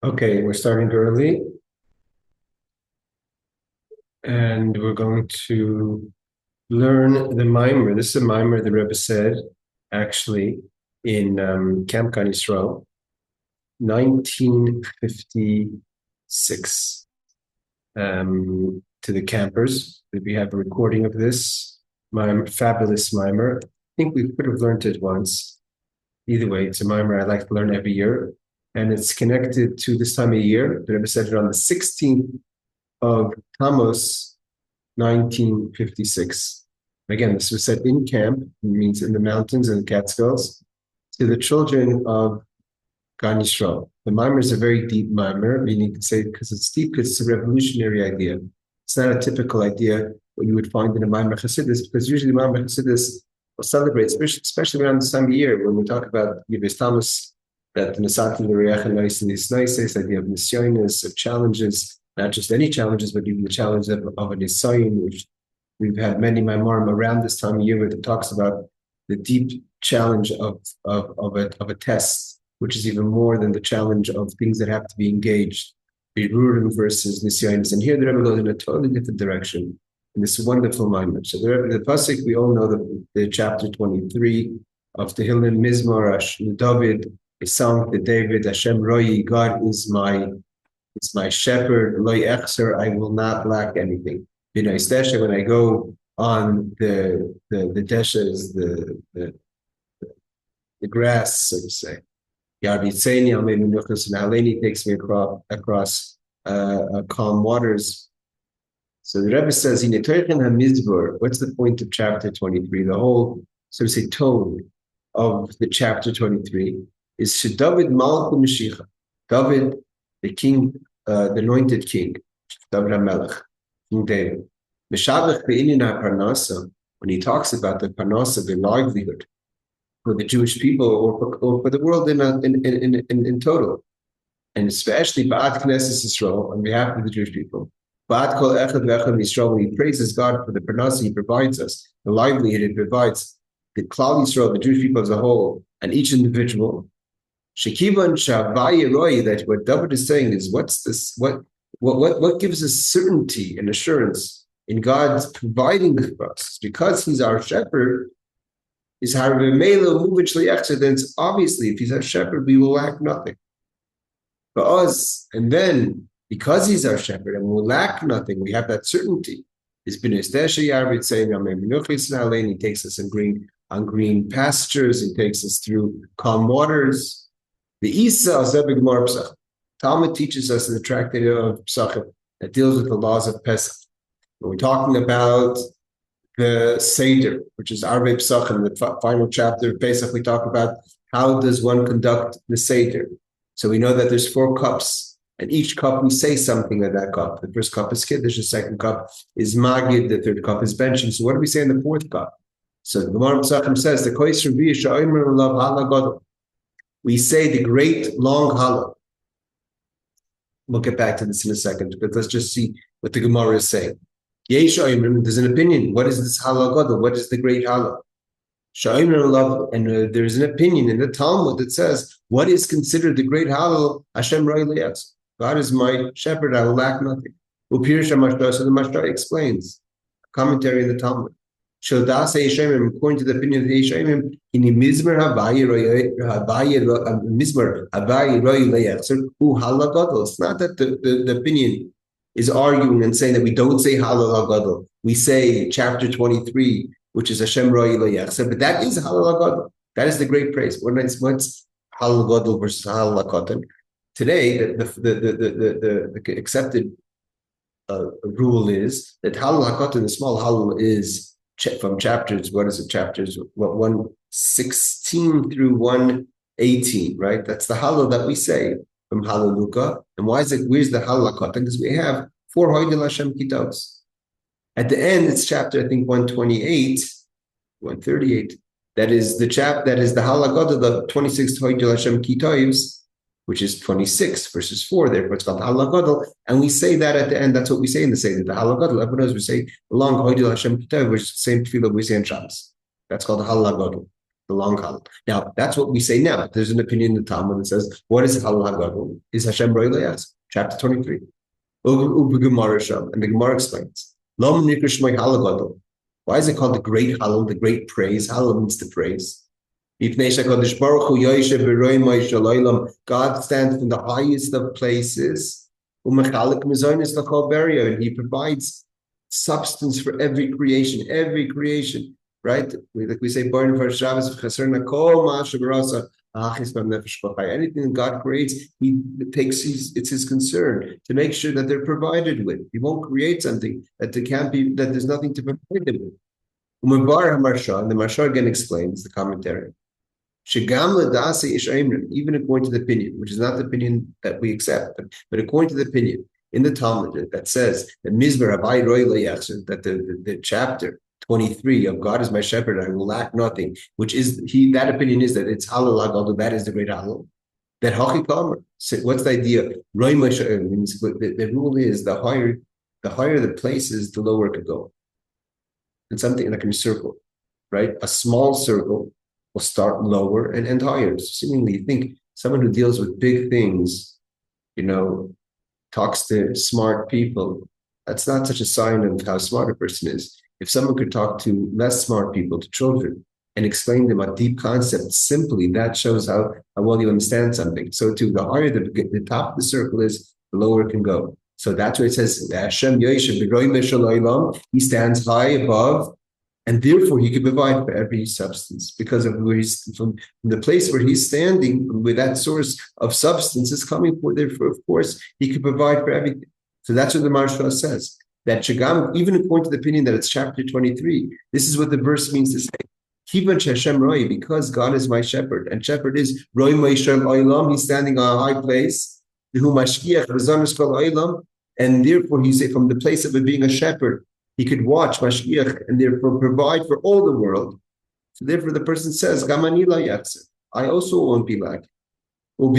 Okay, we're starting early, and we're going to learn the Maamar. This is a Maamar the Rebbe said, actually, in Camp Gan Yisrael, 1956, to the campers. We have a recording of this Maamar, fabulous Maamar. I think we could have learned it once. Either way, it's a Maamar I like to learn every year, and it's connected to this time of year. The Rebbe said it on the 16th of Tamuz, 1956. Again, this was said in camp, means in the mountains and the Catskills, to the children of Gan Yisrael. The Maamar is a very deep Maamar, meaning to say because it's deep, because it's a revolutionary idea. It's not a typical idea what you would find in a Maamar Chassidus, because usually Maamar Chassidus will celebrate, especially around this time of year when we talk about Yibes Tamuz, that the Nesati the Reach and Nice and Nice, idea of Nisyonis, of challenges, not just any challenges, but even the challenge of a Nisayin, which we've had many Maamarim around this time of year where it talks about the deep challenge of a test, which is even more than the challenge of things that have to be engaged, Birurim versus Nisyonis. And here the Rebbe goes in a totally different direction in this wonderful moment. So the Pasuk, we all know the chapter 23 of Tehillim, Mizmor L'David Hashem Ro'i, God is my shepherd, lo yechser, I will not lack anything. When I go on the deshes, the grass, so to say. Yarbitzeni al menuchas, and Haleni takes me across calm waters. So the Rebbe says, in Mizmor, what's the point of chapter 23? The whole, so to say, tone of the chapter 23 is David Malach Mashiach. David, the king, the anointed king, David HaMelech, King David. When he talks about the parnasa, the livelihood for the Jewish people or for the world in total, and especially Ba'at Knesset Yisrael, on behalf of the Jewish people, Ba'at Kol Echad V'Echad Yisrael, when he praises God for the parnasa he provides us, the livelihood he provides, the Klal Yisrael, the Jewish people as a whole, and each individual, Shekivan Shavaya Roy, that what David is saying is, what's this? What gives us certainty and assurance in God's providing for us? Because He's our shepherd, is then it's obviously if He's our shepherd, we will lack nothing. For us, and then because He's our shepherd and we'll lack nothing, we have that certainty. He takes us on green pastures, He takes us through calm waters. The Isa Zebig Mar Psach. Talmud teaches us in the tractate of Psachim that deals with the laws of Pesach. When we're talking about the Seder, which is Arvei Psachim, the final chapter of Pesach, we talk about how does one conduct the Seder. So we know that there's 4 cups, and each cup we say something of that cup. The first cup is Kiddush, the second cup is Magid, the third cup is benching. So what do we say in the 4th cup? So the Gemara Psachim says, the Kois Rabbi Sha'omer Lav Halagadol. We say the great long halal. We'll get back to this in a second, but let's just see what the Gemara is saying. There's an opinion. What is this halal gadol? What is the great halal? And there's an opinion in the Talmud that says, what is considered the great halal? Hashem Ro'i. God is my shepherd, I will lack nothing. So the Mashra explains, commentary in the Talmud. According to the opinion of the Yeshayim, in the Mizmor It's not that the opinion is arguing and saying that we don't say halal gadol. We say chapter 23, which is Hashem Ro'i Lo Yachzer, but that is halal gadol. That is the great praise. What's halal gadol versus halal katan? Today, the accepted rule is that halal katan, the small halal, is from chapters, what is it, chapters 116 through 118, right? That's the halal that we say from Hallelujah. And where's the halal katan? Because we have 4 Hoydel Hashem Kitos. At the end, it's chapter, I think, 128, 138. That is the halal gadol, the 26th Hoydel Hashem Kitos, which is 26 verses 4, therefore it's called halal gadol. And we say that at the end, that's what we say in the Seder, the halal gadol. Everyone knows we say, along Hoydel Hashem Kitos, which is the same tefillah we say in Shabbos. That's called halal gadol. the long halal. Now, that's what we say now. There's an opinion in the Talmud that says, what is halal hagadol? Is Hashem Ro'i Le'as? Chapter 23. And the Gemara explains, why is it called the great halal, the great praise? Halal means to praise. God stands in the highest of places, and He provides substance for every creation, right? Like we say, anything that God creates, it's His concern to make sure that they're provided with. He won't create something that there's nothing to provide them with. And the Marsha again explains the commentary. Even according to the opinion, which is not the opinion that we accept, but according to the opinion in the Talmud that says that Mizmor L'David Hashem Ro'i, that the chapter 23 of God is my shepherd, I will lack nothing, which is that opinion is that it's halal hagadol, that is the great halal. That haki kamer. So what's the idea? Means the rule is the higher the places, the lower it could go. It's something like in a circle, right? A small circle will start lower and end higher. So seemingly, you think someone who deals with big things, talks to smart people, that's not such a sign of how smart a person is. If someone could talk to less smart people, to children, and explain them a deep concept simply, that shows how well you understand something. So too, the higher the top of the circle is, the lower it can go. So that's where it says, Hashem Yoshev B'roi Meshal Olam, He stands high above, and therefore He can provide for every substance, because of where He's from the place where He's standing, with that source of substance is coming for. Therefore, of course, He can provide for everything. So that's what the Marsha says. That Shagam, even according to the opinion that it's chapter 23, this is what the verse means to say. Kivan Hashem Ro'i, because God is my shepherd, and shepherd is Ro'i Ma'ishal Olam, He's standing on a high place, and therefore He say from the place of it being a shepherd, He could watch Mashgiach and therefore provide for all the world. So therefore the person says, Gamani la yachzer, I also won't be lacking. And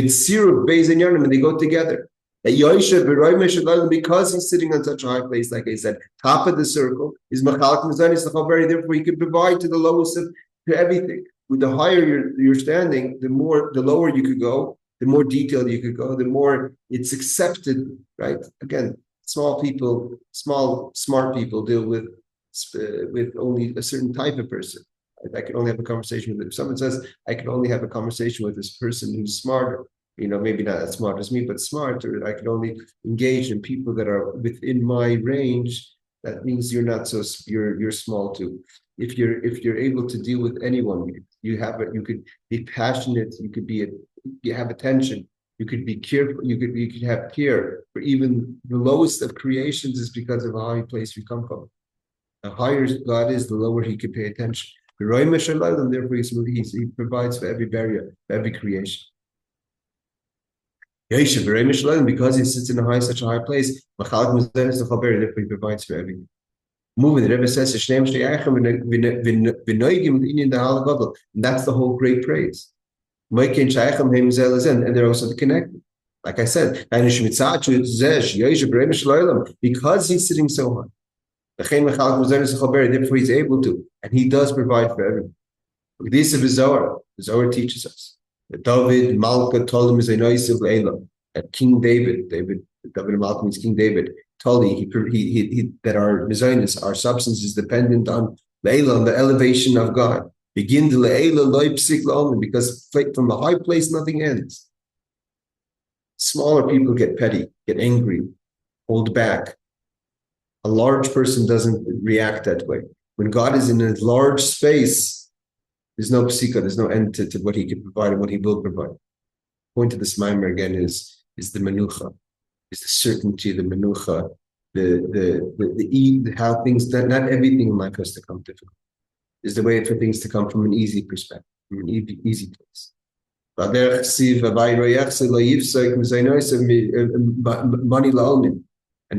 they go together. That Yoshev because He's sitting on such a high place, like I said, top of the circle is Machalak Mizanis L'Chaveri. Therefore, He can provide to the lowest to everything. With the higher you're standing, the lower you could go, the more detailed you could go, the more it's accepted. Right? Again, smart people deal with only a certain type of person. I can only have a conversation with. If someone says I can only have a conversation with this person who's smarter, maybe not as smart as me, but smart, or I can only engage in people that are within my range, that means you're small too. If you're able to deal with anyone, you could be passionate, you have attention, you could be careful, you could have care for even the lowest of creations, is because of how high place we come from. The higher God is, the lower He could pay attention. Therefore He provides for every barrier, for every creation. Because He sits in such a high place, therefore He provides for everything. Moving, the Rebbe says, and that's the whole great praise. And they're also connected. Like I said, because He's sitting so high, therefore He's able to, and He does provide for everyone. This is the Zohar teaches us. David Malka told him that King David Malka means King David, told he that our mizainis, our substance is dependent on Leila, on the elevation of God. Begin to Leila loy psik l'omen, because from the high place nothing ends. Smaller people get petty, get angry, hold back. A large person doesn't react that way. When God is in a large space, there's no psika, there's no end to what He can provide and what He will provide. The point of this Maamar again is the menuchah, is the certainty, the menuchah, the how things, not everything in life has to come difficult. Is the way for things to come from an easy perspective, from an easy place. And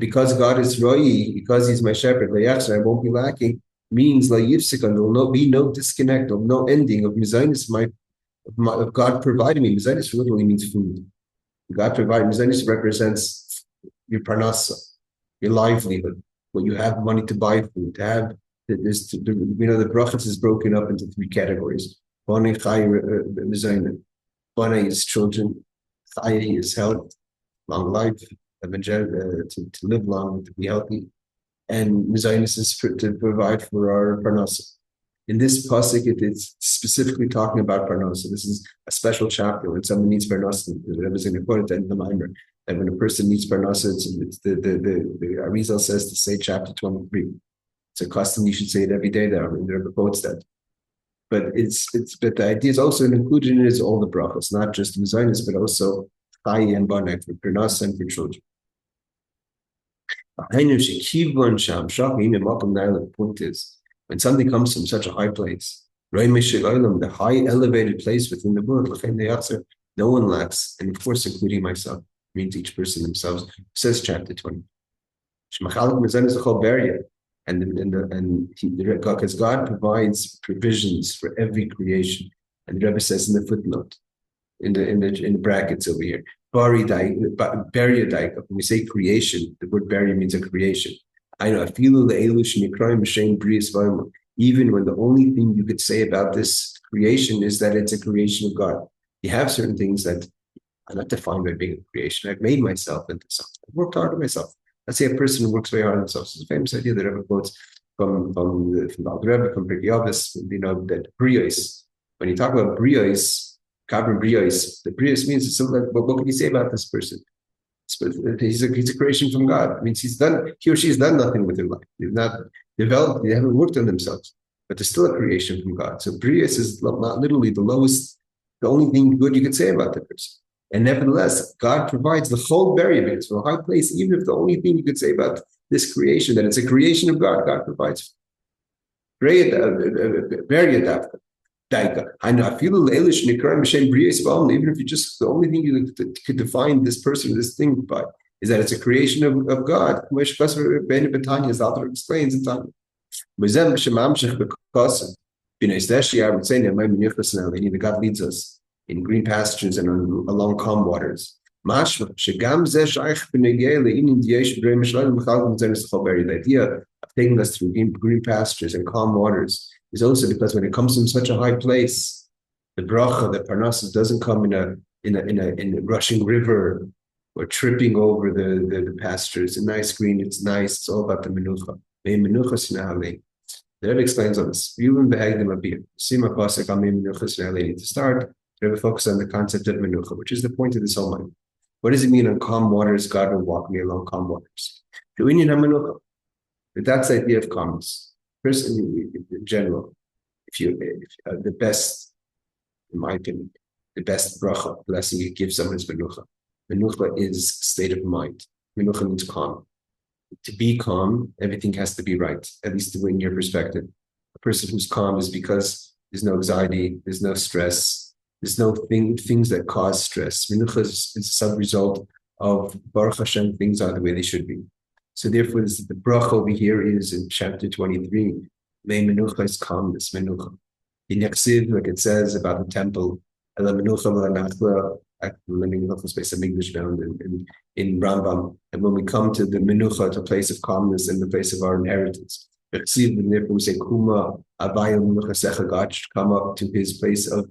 because God is Ro'i, because He's my shepherd, I won't be lacking, means there will be no disconnect, there will be no ending of mizainis, of God providing me. Mizainis literally means food. God providing. Mizainis represents your parnasa, your livelihood, when you have money to buy food, to have. The brachas is broken up into three categories. Bani Chai Mizayna. Bani is children. Chai is health, long life, to live long, to be healthy. And Mizaynis is to provide for our parnasa. In this pasuk, it's specifically talking about parnasa. This is a special chapter when someone needs parnasa. The Rebbe is going to quote it in the Maamar that when a person needs parnasa, it's the Arizal says to say chapter 23. It's a custom you should say it every day. There, the Rebbe quotes that. But but the idea is also included in it is all the brachos, not just Mizaynis, but also Chai and Banai for parnasa and for children. The point is, when something comes from such a high place, the high elevated place within the world, no one lacks, and of course, including myself, means each person themselves, says chapter 20. Because God provides provisions for every creation, and the Rebbe says in the footnote, in the brackets over here. When we say creation, the word bari means a creation. I know. Even when the only thing you could say about this creation is that it's a creation of God. You have certain things that are not defined by being a creation. I've made myself into something. I've worked hard on myself. Let's say a person who works very hard on themselves. It's a famous idea that Rebbe quotes from the Rebbe, from Pirkei Avos, that brios. When you talk about brios, the brios means it's something like, what can you say about this person? He's a creation from God. It means he or she has done nothing with their life. They've not developed, they haven't worked on themselves, but they're still a creation from God. So brios is not literally the lowest, the only thing good you could say about the person. And nevertheless, God provides the whole variables for a high place, even if the only thing you could say about this creation, that it's a creation of God, God provides. I know. I feel even if you just the only thing you could define this person, this thing by, is that it's a creation of God. Which the author explains in time. I would say that God leads us in green pastures and along calm waters. The idea of taking us through green pastures and calm waters is also because when it comes from such a high place, the bracha, the parnasa doesn't come in a rushing river or tripping over the pastures. It's a nice green, it's nice, it's all about the menucha. Menuchas. The Rebbe explains on this. To start, the Rebbe focus on the concept of menucha, which is the point of this whole mind. What does it mean on calm waters? God will walk me along calm waters. That's the idea of calmness. First, in general, if the best, in my opinion, the best bracha, blessing you give someone is menucha. Menucha is state of mind. Menucha means calm. To be calm, everything has to be right, at least in your perspective. A person who's calm is because there's no anxiety, there's no stress, there's no things that cause stress. Menucha is a sub-result of Baruch Hashem, things are the way they should be. So therefore, the bracha over here is in chapter 23. Menucha is calmness, menucha. In Yaksiv, like it says about the temple, in Rambam, and when we come to the menucha, to a place of calmness and the place of our inheritance, and therefore we say Kuma Abaya Menucha Secha, God should come up to his place of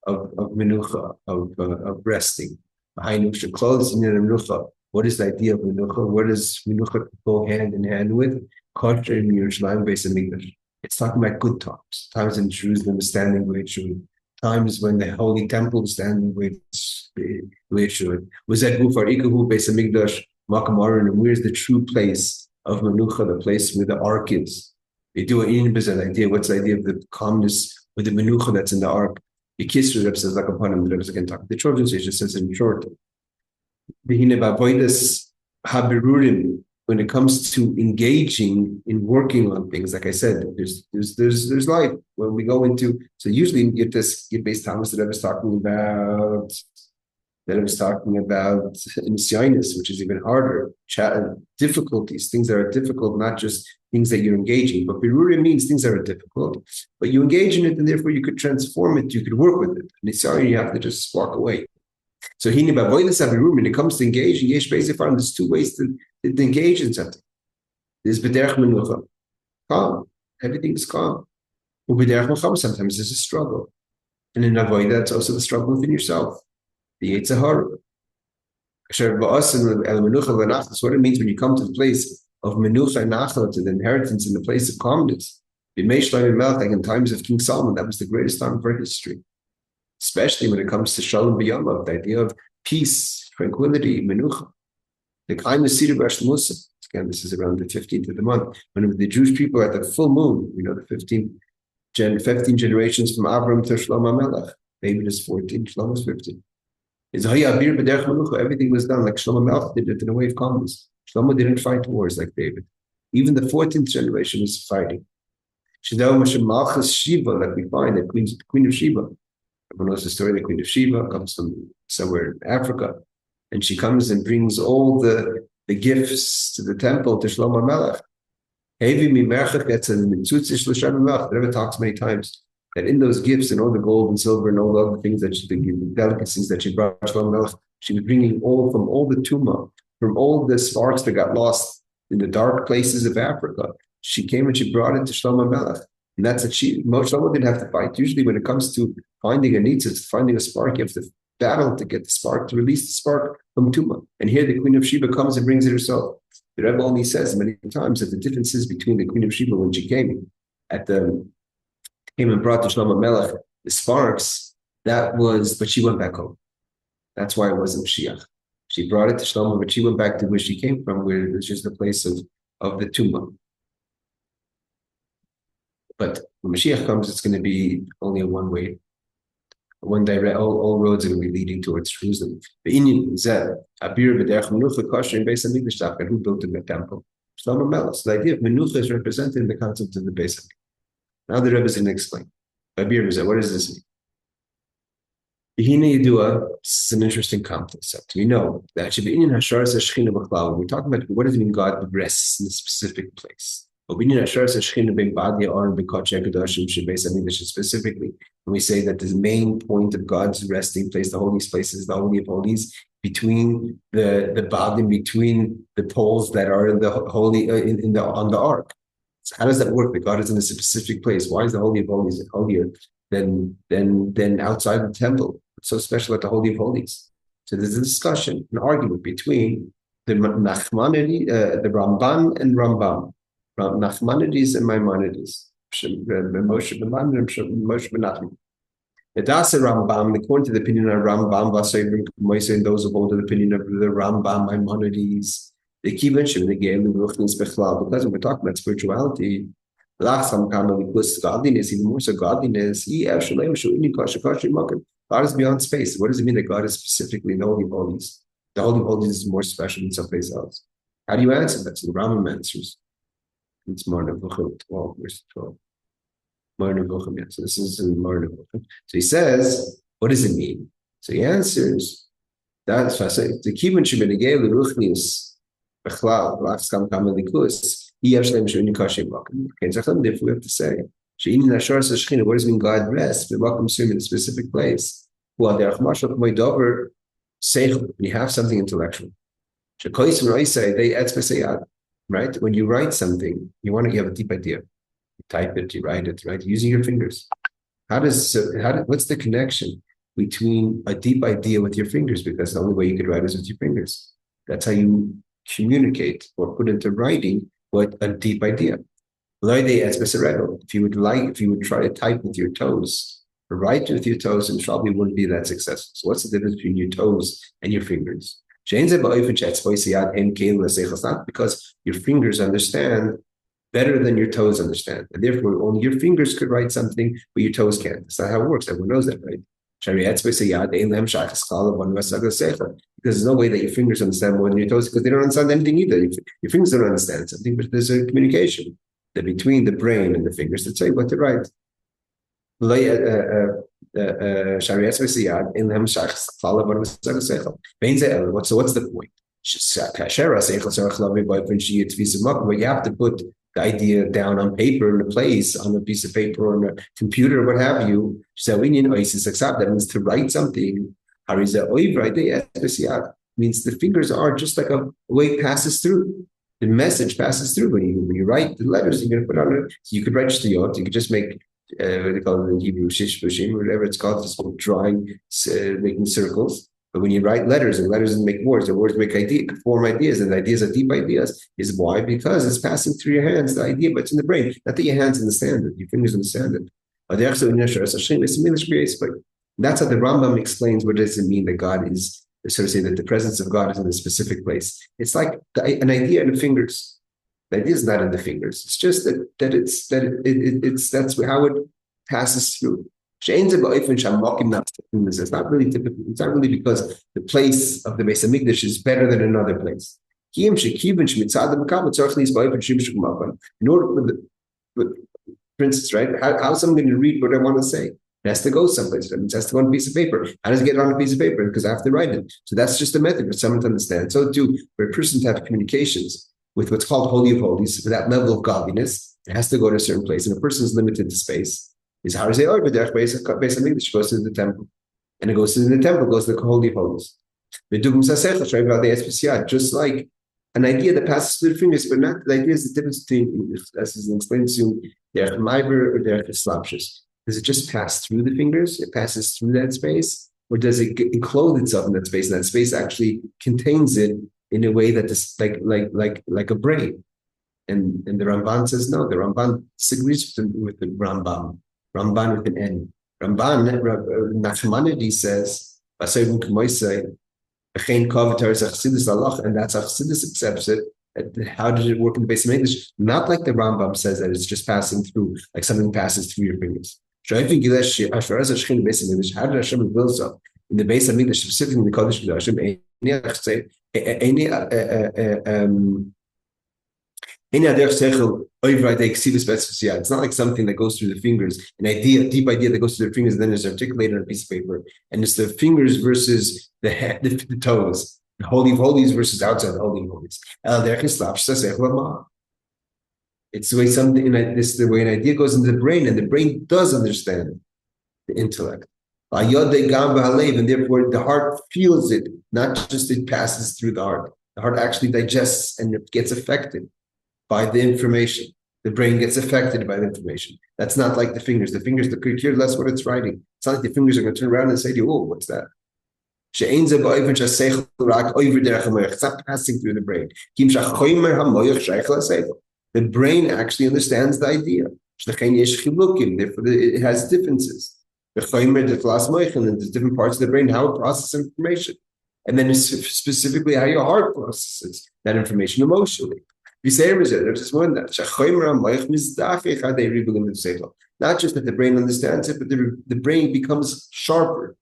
menucha, of resting. What is the idea of menucha? What does menucha go hand in hand with? It's talking about good times. Times in Jerusalem standing where it should. Times when the holy temple is standing where it should. Was that Maamar, and where's the true place of menucha, the place where the ark is? They do an idea. What's the idea of the calmness with the menucha that's in the ark? The Kisra Rebbe says like upon him. The Rebbe again talking. The children's age just says in short. When it comes to engaging in working on things, like I said, there's life when we go into. So usually you get based Tamuz that I was talking about. Nisyanis, which is even harder. Difficulties, things that are difficult, not just things that you're engaging. But Birurim means things that are difficult, but you engage in it, and therefore you could transform it. You could work with it. Nisyanis, you have to just walk away. So when it comes to engaging, there's two ways to engage in something. There's b'derech menucha, calm. Everything is calm. Sometimes there's a struggle. And in avoid that's also the struggle within yourself, the Yetzer Hara. That's what it means when you come to the place of menucha and nachal, to the inheritance in the place of calmness. Like in times of King Solomon, that was the greatest time of our history, especially when it comes to shalom b'yamav, the idea of peace, tranquility, menucha. The kindness of Musa. Again, this is around the 15th of the month, when the Jewish people are at the full moon, 15 generations from Avram to Shlomo Melech. David is 14, Shlomo is 15. Everything was done like Shlomo Melech did it in a way of calmness. Shlomo didn't fight wars like David. Even the 14th generation was fighting. Shiva, like we find that Queen of Sheba. Everyone knows the story. The Queen of Sheba comes from somewhere in Africa, and she comes and brings all the gifts to the temple to Shlomo Melech. The Rebbe talks many times that in those gifts and all the gold and silver and all the other things that the delicacies that she brought to Shlomo Melech, she was bringing all from all the tumah, from all the sparks that got lost in the dark places of Africa. She came and she brought it to Shlomo Melech. And that's achieved. Shlomo didn't have to fight. Usually when it comes to finding a nitzitz, finding a spark, you have to battle to get the spark, to release the spark from tumah. And here the Queen of Sheba comes and brings it herself. The Rebbe only says many times that the differences between the Queen of Sheba when she came and brought to Shlomo Melech the sparks, but she went back home. That's why it wasn't Mashiach. She brought it to Shlomo, but she went back to where she came from, where it was just the place of the tumah. But when Mashiach comes, it's going to be only a one way. One direct, all roads are going to be leading towards Jerusalem. The Inyan Zed, Abir B'derech Menucha Kosher in Beis Hamikdash, and who built the temple? Shlomo Melech. So the idea of Menucha is represented in the concept of the Beis Hamikdash. Now the Rebbe is going to explain. Abir Zed, what does this mean? This is an interesting concept. We know that when we're talking about what does it mean God rests in a specific place. Specifically, when we say that the main point of God's resting place, the holiest place, is the Holy of Holies, between the badim, between the poles that are in the holy on the ark. So how does that work? That God is in a specific place. Why is the Holy of Holies holier than outside the temple? It's so special at the Holy of Holies. So there's a discussion, an argument between the Ramban and Rambam. Nachmanides and Maimonides. Moshe Menachem. The Dasa Rambam, according to the opinion of Rambam, and those who hold to the opinion of the Rambam, Maimonides, the Kibbutz and the Geilim Ruchnis Bechlal, because when we're talking about spirituality, godliness, even more so godliness, God is beyond space. What does it mean that God is specifically in the Holy of Holies? The Holy of Holies is more special than someplace else. How do you answer that? So the Rambam answers. It's Menuchah 12, verse 12. Menuchah, yeah. So this is in Menuchah. So he says, what does it mean? So he answers, that's why I say, the Kibbutz Shebenegei L'Ruchnius Bechlal L'Achskam Kam Likus Yev Shlem Shuni Kashem Bakim. Okay, so if we have to say, She'inin Ashar Sashchina, what does it mean God rests? B'Bakim Sim in a specific place. Well, Derech Mashal K'may Dover Seichel, when you have something intellectual. Shekoyis V'Roisei, they Etzbeseyad. Right? When you write something, you have a deep idea. You type it, you write it, right? Using your fingers. What's the connection between a deep idea with your fingers? Because the only way you could write is with your fingers. That's how you communicate or put into writing what a deep idea. If you would try to type with your toes, or write with your toes, and probably wouldn't be that successful. So what's the difference between your toes and your fingers? Not because your fingers understand better than your toes understand. And therefore, only your fingers could write something, but your toes can't. That's not how it works. Everyone knows that, right? Because there's no way that your fingers understand more than your toes, because they don't understand anything either. Your fingers don't understand something, but there's a communication that between the brain and the fingers that say what to write. So what's the point? Where you have to put the idea down on paper in a place, on a piece of paper or on a computer, what have you. That means to write something. Means the fingers are just like a way it passes through. The message passes through when you write the letters. You're going to put on it. So you could register your. You could just make what they call it in Hebrew, shish bushim, or whatever it's called, just drawing, making circles. But when you write letters, and letters make words, and words make form ideas, and ideas are deep ideas, is why? Because it's passing through your hands, the idea, but it's in the brain. Not that your hands understand it, your fingers understand it. That's how the Rambam explains what does it mean that God is, sort of say that the presence of God is in a specific place. It's like an idea in the fingers. The idea is not in the fingers. It's just that's how it passes through. It's not really typical. It's not really because the place of the Beis Hamikdash is better than another place. In order for instance, right? How's someone going to read what I want to say? It has to go someplace. It has to go on a piece of paper. How does it get on a piece of paper? Because I have to write it. So that's just a method for someone to understand. So too, for a person to have communications with what's called Holy of Holies, with that level of godliness, it has to go to a certain place. And a person is limited to space. Is how to say, oh, but there's Beis Hamikdash goes to the temple. And it goes to the temple, goes to the Holy of Holies. Just like an idea that passes through the fingers, but not the idea is the difference between, as is explained to derech ma'aber or derech slapshus. Does it just pass through the fingers? It passes through that space, or does it enclose itself in that space? And that space actually contains it in a way that is like a brain. And the Ramban says no. The Ramban disagrees with the Ramban with an N. Ramban Nachmanides says, and that's how Chassidus accepts it. How did it work in the Beis Hamikdash? Not like the Rambam says that it's just passing through, like something passes through your fingers. How did Hashem reveal so? In the Beis Hamikdash, specifically in the Kodesh Kodashim, it's not like something that goes through the fingers, an idea, a deep idea that goes through the fingers and then is articulated on a piece of paper. And it's the fingers versus the toes, the Holy of Holies versus outside the Holy of Holies. It's the way the way an idea goes into the brain, and the brain does understand the intellect. And therefore the heart feels it, not just it passes through the heart. The heart actually digests and it gets affected by the information. The brain gets affected by the information. That's not like the fingers. The fingers, the care less what it's writing. It's not like the fingers are going to turn around and say to you, oh, what's that? It's not passing through the brain. The brain actually understands the idea. Therefore, it has differences. And there's different parts of the brain, how it processes information. And then it's specifically how your heart processes that information emotionally. There's more than that. Not just that the brain understands it, but the brain becomes sharper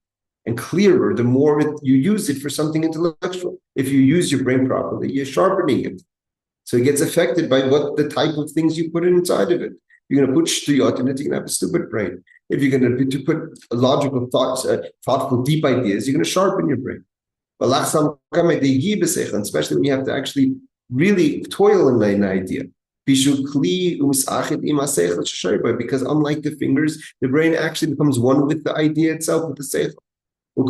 and clearer the more you use it for something intellectual. If you use your brain properly, you're sharpening it. So it gets affected by what the type of things you put inside of it. You're going to put shtuyot in it, you're going to have a stupid brain. If you're going to put logical thoughts, thoughtful, deep ideas, you're going to sharpen your brain. Especially when you have to actually really toil in an idea. Because unlike the fingers, the brain actually becomes one with the idea itself, with the seichel. And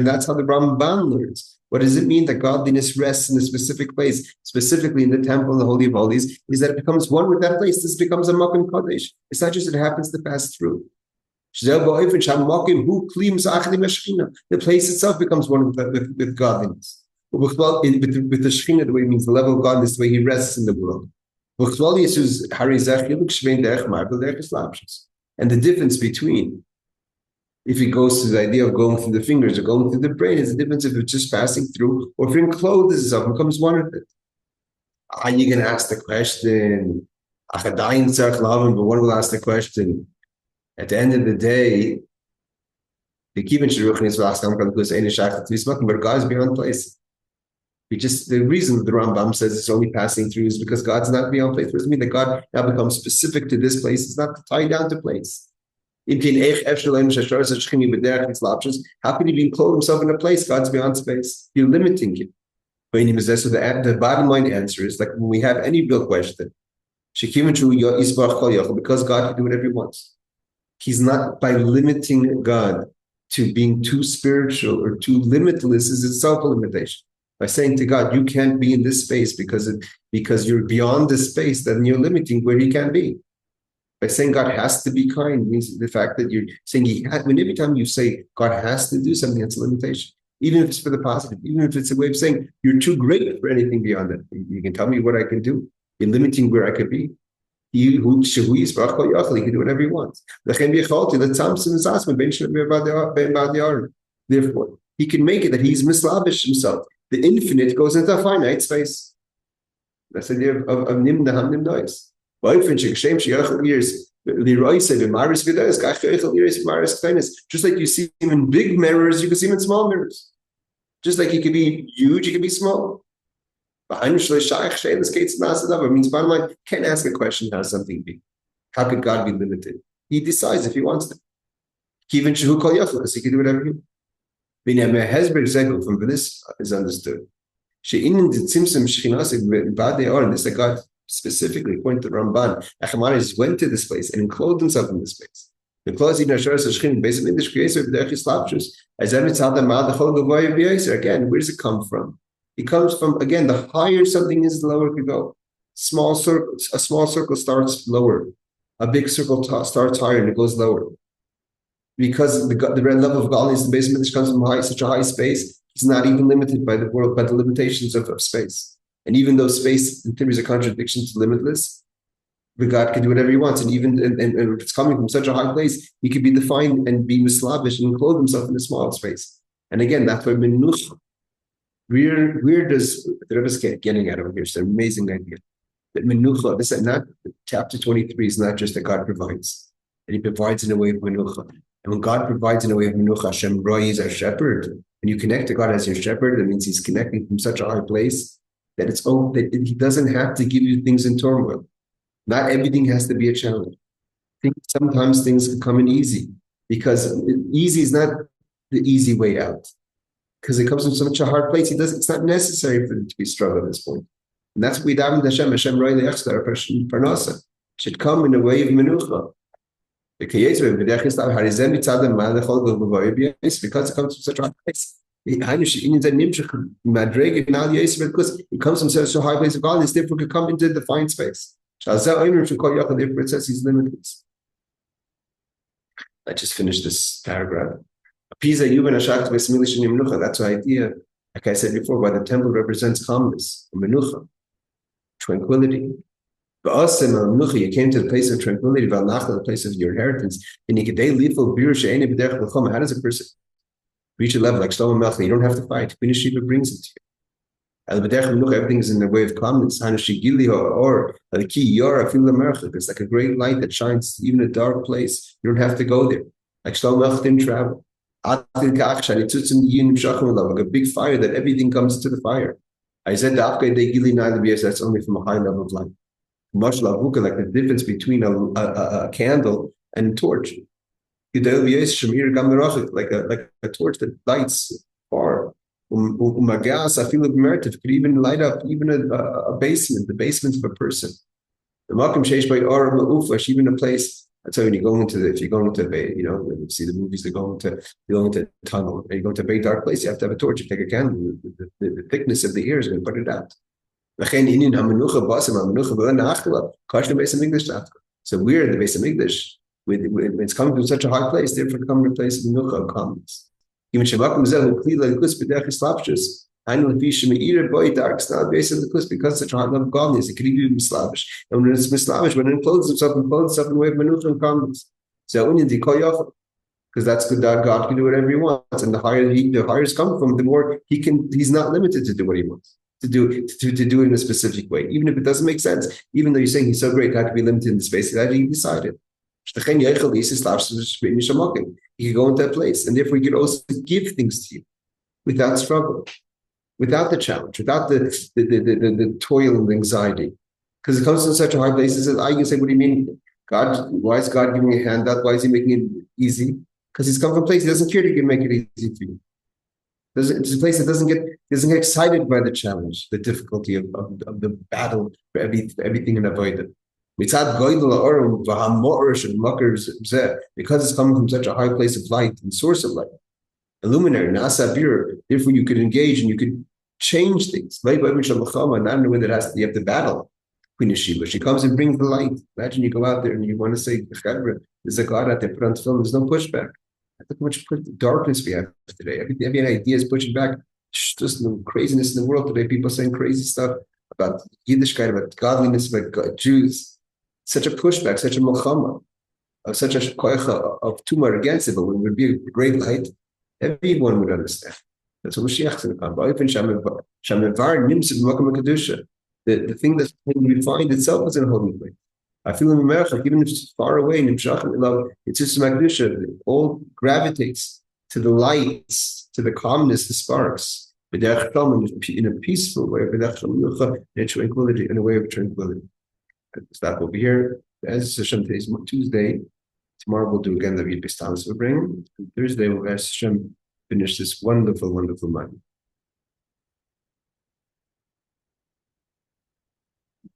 that's how the Ramban learns. What does it mean that godliness rests in a specific place, specifically in the temple, the Holy of Holies, is that it becomes one with that place. This becomes a Makom Kodesh. It's not just it happens to pass through. The place itself becomes one with godliness. With the Shekhinah, the way it means the level of godliness, the way he rests in the world. And the difference between, if it goes to the idea of going through the fingers or going through the brain, is the difference if it's just passing through, or if it encloses itself, becomes one with it. Are you going to ask the question? But one will ask the question. At the end of the day, the Kibbutz Shirukhin is but God is beyond place. The reason the Rambam says it's only passing through is because God's not beyond place. It doesn't mean that God now becomes specific to this place. It's not tied down to place. How can he be enclosed himself in a place? God's beyond space. You're limiting him. So the bottom line answer is like when we have any real question, because God can do whatever he wants. He's not, by limiting God to being too spiritual or too limitless, is itself a limitation. By saying to God, you can't be in this space because you're beyond this space, then you're limiting where he can be. By saying God has to be kind means the fact that you're saying when every time you say God has to do something, it's a limitation. Even if it's for the positive, even if it's a way of saying you're too great for anything beyond that. You can tell me what I can do. You're limiting where I could be. He can do whatever he wants. Therefore, he can make it that he's mislavish himself. The infinite goes into a finite space. That's the idea of nimna hamnimnois. Just like you see him in big mirrors, you can see him in small mirrors. Just like he can be huge, he can be small. Means bottom line, can't ask a question, how something be? How could God be limited? He decides if he wants to. Because he can do whatever he wants. From this is understood. This is God specifically pointed to Ramban. Achamanis went to this place and enclosed himself in this space. The clothes even based on English creation, again, where does it come from? It comes from, again, the higher something is, the lower it can go. A small circle starts lower. A big circle starts higher and it goes lower. Because the red level of godliness, the basement, which comes from such a high space, is not even limited by the world, by the limitations of space. And even though space, in theory, is a contradiction to limitless, but God can do whatever he wants. And even and if it's coming from such a high place, he could be defined and be mislavish and clothe himself in a small space. And again, that's why menuchah. Where does the Rebbe is getting at over here? It's an amazing idea. That menuchah, this is not chapter 23 is not just that God provides. And he provides in a way of menuchah. And when God provides in a way of menuchah, Hashem Ro'i is our shepherd. And you connect to God as your shepherd, that means he's connecting from such a high place that that he doesn't have to give you things in turmoil. Not everything has to be a challenge. I think sometimes things can come in easy, because easy is not the easy way out. Because it comes from such a hard place. It's not necessary for it to be struggle at this point. And that's what we daven Hashem Ro'i le'echstar, parnasa. Should come in a way of menucha. Because it comes from such a high place. It comes from such a high place of godliness, therefore could come into the defined space. Therefore it says he's limitless. I just finished this paragraph. That's the idea. Like I said before, why the temple represents calmness, menucha, tranquility. You came to the place of tranquility, the place of your inheritance. How does a person reach a level like Shlomo Melech? You don't have to fight. Queen Sheba brings it to you. Everything is in the way of calmness. It's like a great light that shines even in a dark place. You don't have to go there. Like Shlomo Melech didn't travel. Like a big fire that everything comes to the fire. I said that's only from a high level of light. Like the difference between a candle and a torch. Like a torch that lights far. It could even light up even a basement, the basement of a person. Even a place. That's why when you go into if you go into you see the movies, you go into a tunnel, and you go into a very dark place, you have to have a torch, you take a candle, the thickness of the air is going to put it out. So we're in the Beis Hamikdash. It's coming from such a high place, therefore to come to a place of menucha, of calmness. Even because such a high level of godliness, it could even be mislavish. And when it's mislavish, when it encloses himself in the way of menucha and calmness. So because that's good, that God can do whatever he wants, and the higher it's come from, the more he's not limited to do what he wants. To do it in a specific way, even if it doesn't make sense. Even though you're saying he's so great, how could be limited in the space that he decided? He could go into that place, and therefore he could also give things to you without struggle, without the challenge, without the toil and the anxiety. Because it comes from such a high place. It says, I can say, what do you mean? God, why is God giving you a handout? Why is he making it easy? Because he's come from a place he doesn't care to make it easy for you. It's a place that doesn't get excited by the challenge, the difficulty of the battle for everything in avoided. Because it's coming from such a high place of light and source of light, illuminary, nasabir. Therefore, you could engage and you could change things. Not in the way that you have to battle Queen of Sheba. She comes and brings the light. Imagine you go out there and you want to say, there's a God out there put on film. There's no pushback. Look how much darkness we have today. Every idea is pushing back. Just the craziness in the world today. People saying crazy stuff about Yiddishkeit, about godliness, about God, Jews. Such a pushback, such a milchama, such a koicha of tumor against it. But when it would be a great light, everyone would understand. That's what Mashiach is going to come. The thing that we find itself is in a holy place. I feel in Menuchah, even if it's far away, it's just Magdusha. It all gravitates to the lights, to the calmness, the sparks. In a peaceful way, in a way of tranquility. Stop over here. As Hashem, today's Tuesday. Tomorrow we'll do again the Tamuz we'll bring. And Thursday we'll ask Hashem finish this wonderful, wonderful month.